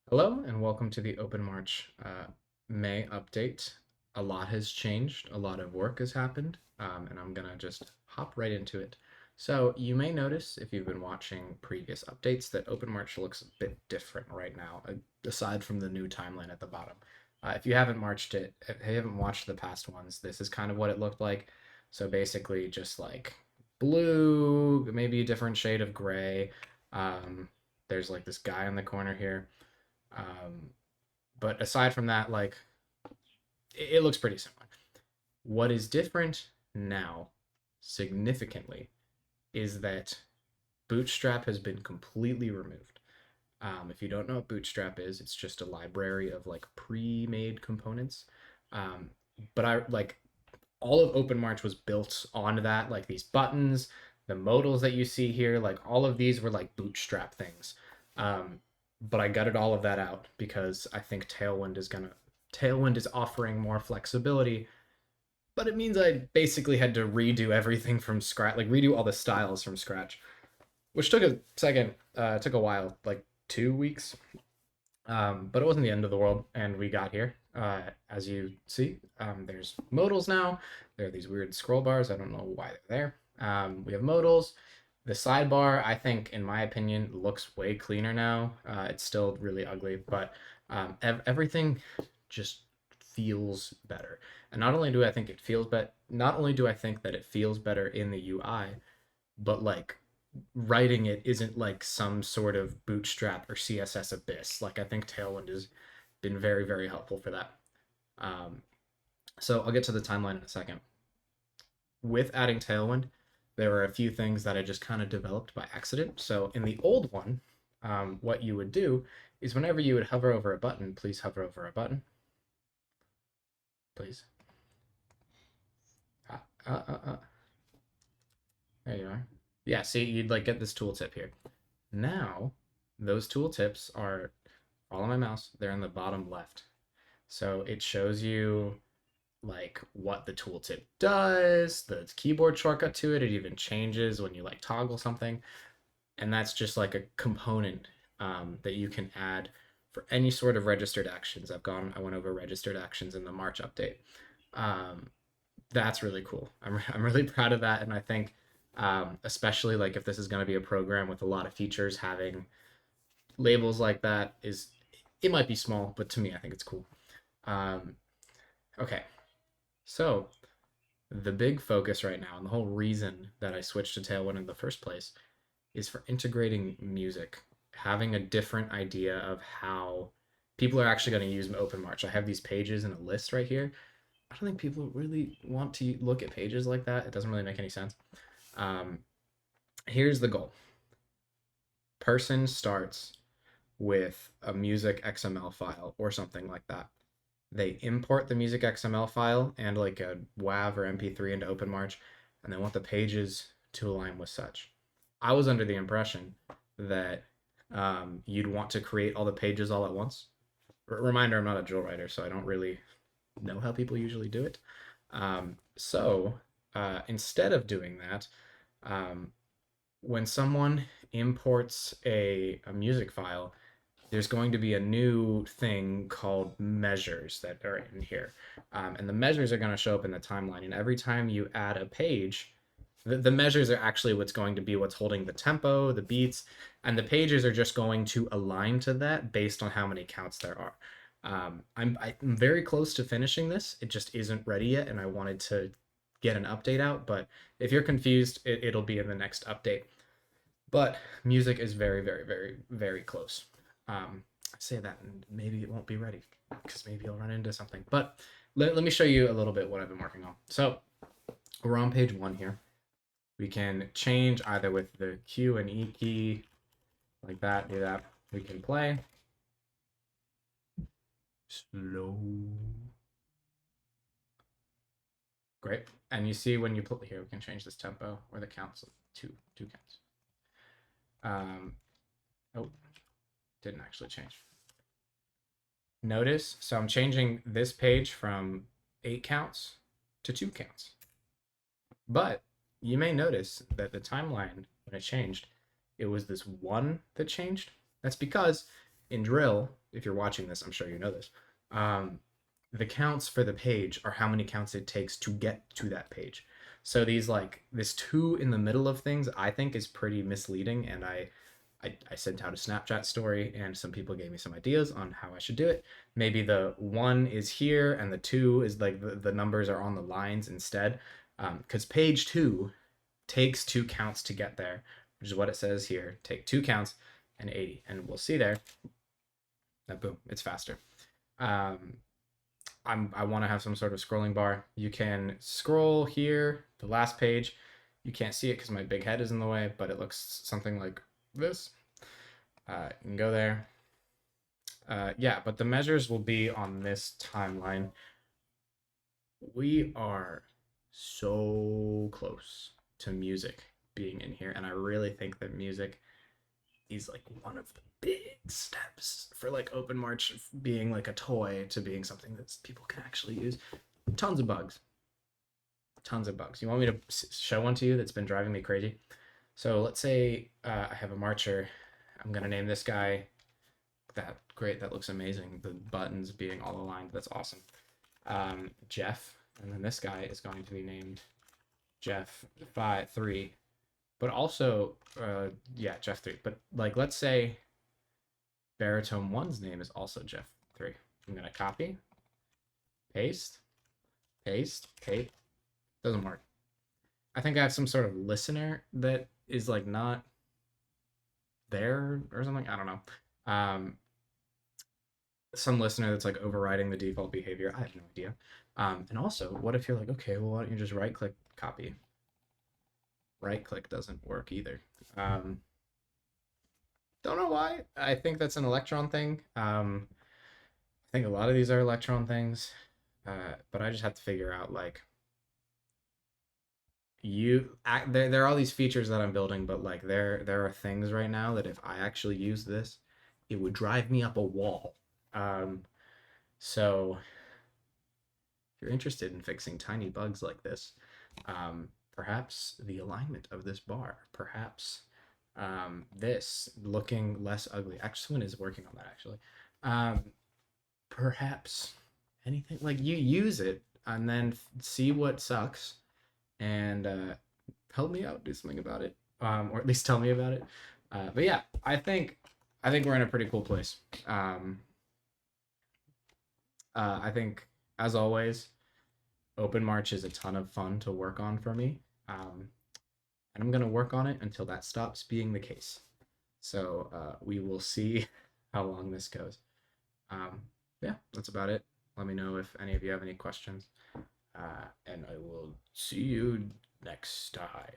Hello and welcome to the Openmarch May update. A lot has changed, a lot of work has happened, and I'm gonna just hop right into it. So you may notice if you've been watching previous updates that Openmarch looks a bit different right now, aside from the new timeline at the bottom. If you haven't if you haven't watched the past ones, this is kind of what it looked like. So basically just like blue, maybe a different shade of gray. Um, there's like this guy in the corner here. Um, but aside from that, like it looks pretty similar. What is different now, significantly, is that Bootstrap has been completely removed. If you don't know what Bootstrap is, it's just a library of like pre-made components. Um, but I like all of Openmarch was built on that, like these buttons, the modals that you see here, like all of these were like Bootstrap things. Um, but I gutted all of that out because I think Tailwind is offering more flexibility, but it means I basically had to redo everything from scratch, like redo all the styles from scratch, which took a second, took a while, like 2 weeks. But it wasn't the end of the world, and we got here. As you see, there's modals now. There are these weird scroll bars. I don't know why they're there. We have modals. The sidebar, I think, in my opinion, looks way cleaner now. It's still really ugly, but everything just feels better. And not only do I think it feels better, not only do I think that it feels better in the UI, but like writing it isn't like some sort of bootstrap or css abyss. Like I think Tailwind has been very, very helpful for that. um, so I'll get to the timeline in a second. With adding Tailwind, there were a few things that I just kind of developed by accident. So in the old one, what you would do is whenever you would hover over a button, please hover over a button, please. Ah, there you are. Yeah, see, you'd like get this tooltip here. Now, those tooltips are, follow my mouse, they're in the bottom left. So it shows you like what the tooltip does, the keyboard shortcut to it. It even changes when you like toggle something. And that's just like a component that you can add for any sort of registered actions. I went over registered actions in the March update. Um, that's really cool. I'm really proud of that. And I think, especially like if this is going to be a program with a lot of features, having labels like that is, it might be small, but to me, I think it's cool. Um, okay, so the big focus right now, and the whole reason that I switched to Tailwind in the first place, is for integrating music, having a different idea of how people are actually going to use Openmarch. I have these pages in a list right here. I don't think people really want to look at pages like that. It doesn't really make any sense. Um, Here's the goal. Person starts with a music XML file or something like that. They import the music XML file and like a WAV or MP3 into Openmarch, and they want the pages to align with such. I was under the impression that you'd want to create all the pages all at once. Reminder, I'm not a drill writer, so I don't really know how people usually do it. Instead of doing that, um, when someone imports a music file, there's going to be a new thing called measures that are in here. And the measures are going to show up in the timeline. And every time you add a page, the measures are actually what's going to be what's holding the tempo, the beats, and the pages are just going to align to that based on how many counts there are. I'm very close to finishing this. It just isn't ready yet, and I wanted to get an update out. But if you're confused, it'll be in the next update. But music is very, very, very, very close. I say that and maybe it won't be ready because maybe I'll run into something. But let me show you a little bit what I've been working on. So we're on page 1 here. We can change either with the Q and E key, like that, do that. We can play. Slow. Great. And you see when you play here, we can change this tempo or the counts, two counts. Oh, didn't actually change. Notice, so I'm changing this page from 8 counts to 2 counts. But you may notice that the timeline, when it changed, it was this 1 that changed. That's because In drill, if you're watching this, I'm sure you know this. Um, the counts for the page are how many counts it takes to get to that page. So these like this two in the middle of things, I think is pretty misleading, and I sent out a Snapchat story, and some people gave me some ideas on how I should do it. Maybe the one is here, and the two is like the numbers are on the lines instead, because page two takes two counts to get there, which is what it says here. Take two counts and 80, and we'll see there that boom, it's faster. Um, I want to have some sort of scrolling bar. You can scroll here, the last page. You can't see it because my big head is in the way, but it looks something like this. You can go there. Yeah, but the measures will be on this timeline. We are so close to music being in here, and I really think that music is like one of the big steps for like Openmarch being like a toy to being something that people can actually use. Tons of bugs. Tons of bugs. You want me to show one to you that's been driving me crazy? So let's say I have a marcher. I'm gonna name this guy that. Great, that looks amazing. The buttons being all aligned, that's awesome. Jeff, and then this guy is going to be named Jeff 3. But also, yeah, Jeff 3. But like, let's say baritone 1's name is also Jeff 3. I'm gonna copy, paste, paste, paste. Doesn't work. I think I have some sort of listener that is like not there or something. I don't know. Some listener that's like overriding the default behavior. I have no idea. And also, what if you're like, okay, well, why don't you just right click copy? Right click doesn't work either. Don't know why. I think that's an Electron thing. I think a lot of these are Electron things, but I just have to figure out like there are all these features that I'm building, but like there are things right now that if I actually use this, it would drive me up a wall. So if you're interested in fixing tiny bugs like this, perhaps the alignment of this bar, perhaps this looking less ugly. Actually, someone is working on that actually. Perhaps anything like you use it and then see what sucks and help me out, do something about it, or at least tell me about it. But yeah, I think we're in a pretty cool place. I think as always, Openmarch is a ton of fun to work on for me, and I'm gonna work on it until that stops being the case. So we will see how long this goes. Um, yeah, that's about it. Let me know if any of you have any questions, and I will see you next time.